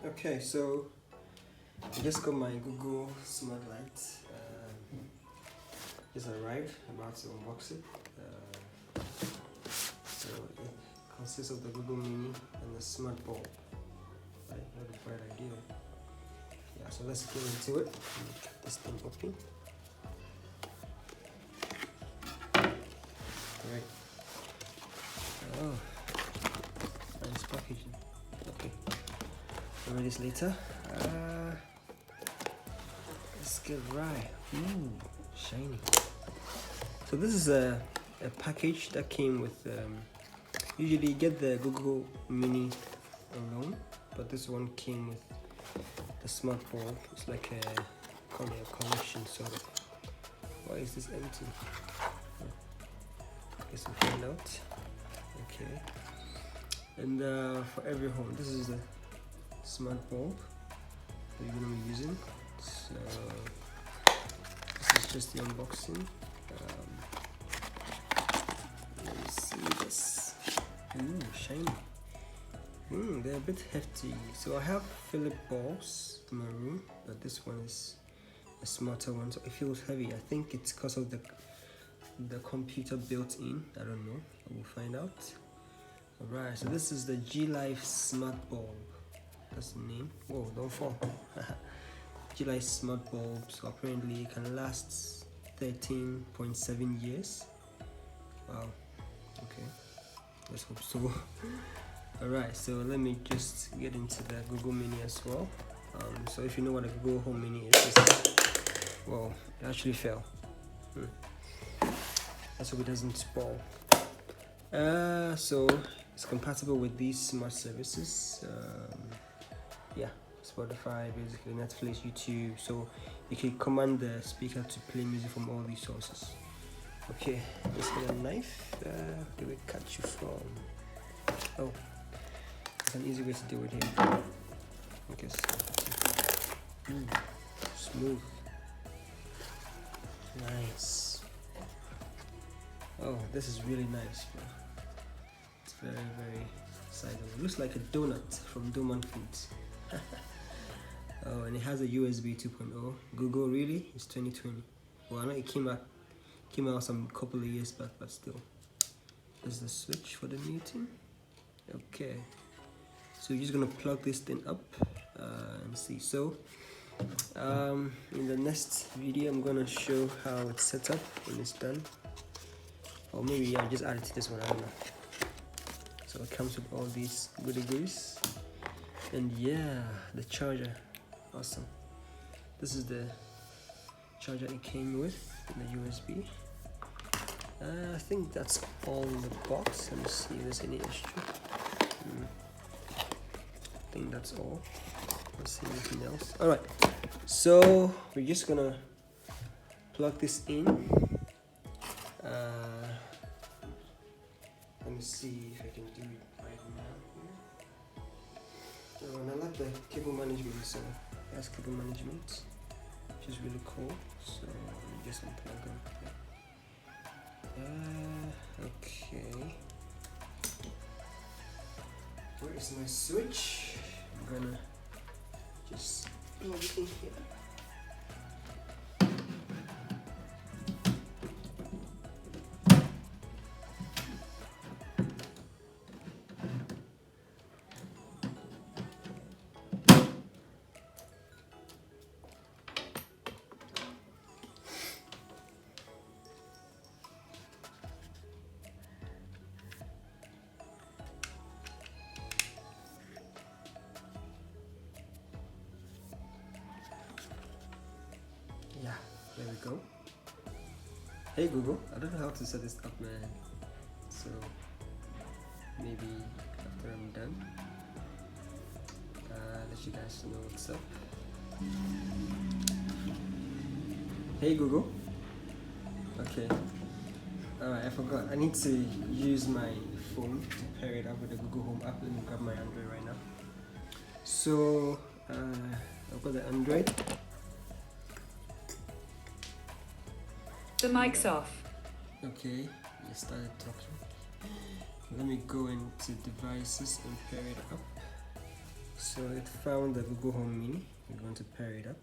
Okay, so I just got my Google Smartlife. Just arrived, about to unbox it. So it consists of the Google Mini and the Smart Bulb. Right, what a bright idea. Yeah, so let's get into it. Get this thing open. Right. Oh, nice packaging. Okay, I'll read this later. Let's get right. Ooh, shiny. So this is a package that came with. Usually you get the Google Mini alone, but this one came with the Smart Bulb. It's like a collection sort of. Why is this empty? Guess we'll find out. Okay. And for every home, this is the Smart Bulb that you're gonna be using. So this is just the unboxing. Let me see this. Ooh, shiny. They're a bit hefty. So I have Philip bulbs in my room, but this one is a smarter one, so it feels heavy. I think it's because of the computer built in. I don't know. We'll find out. Alright, so this is the G-Life Smart Bulb. That's the name. Whoa, don't fall. G-Life Smart Bulb. So apparently it can last 13.7 years. Wow. Okay. Let's hope so. Alright, so let me just get into the Google Mini as well. So if you know what a Google Home Mini is, well, it actually fell. Let's hope it doesn't spoil. So it's compatible with these smart services. Yeah, Spotify, basically Netflix, YouTube. So you can command the speaker to play music from all these sources. Okay, let's get a knife. Do we cut you from? Oh, it's an easy way to do it here. Okay, so smooth, nice. Oh, this is really nice, bro. It's very, very sizable. It looks like a donut from Doman Foods. Oh, and it has a USB 2.0. Google, really? It's 2020. Well, I know it came out some couple of years back, but still. There's the switch for the muting. Okay. So you're just gonna plug this thing up and see. So in the next video, I'm gonna show how it's set up when it's done. Or maybe I'll just add it to this one, I don't know. So it comes with all these goodies. And yeah, the charger. Awesome. This is the charger it came with, the USB. I think that's all in the box. Let me see if there's any extra. I think that's all. Let's see anything else. Alright, so we're just gonna plug this in. Let me see if I can do it right now. So, and I like the cable management, so that's cable management, which is really cool. So let me just unplug them. Okay. Where is my switch? I'm gonna just plug it in here. Yeah, there we go. Hey Google, I don't know how to set this up, man. So maybe after I'm done, let you guys know what's up. Hey Google. Okay. Alright, I forgot. I need to use my phone to pair it up with the Google Home app. Let me grab my Android right now. So I've got the Android. The mic's off. Okay, you started talking. Let me go into devices and pair it up. So it found the Google Home Mini. We're going to pair it up.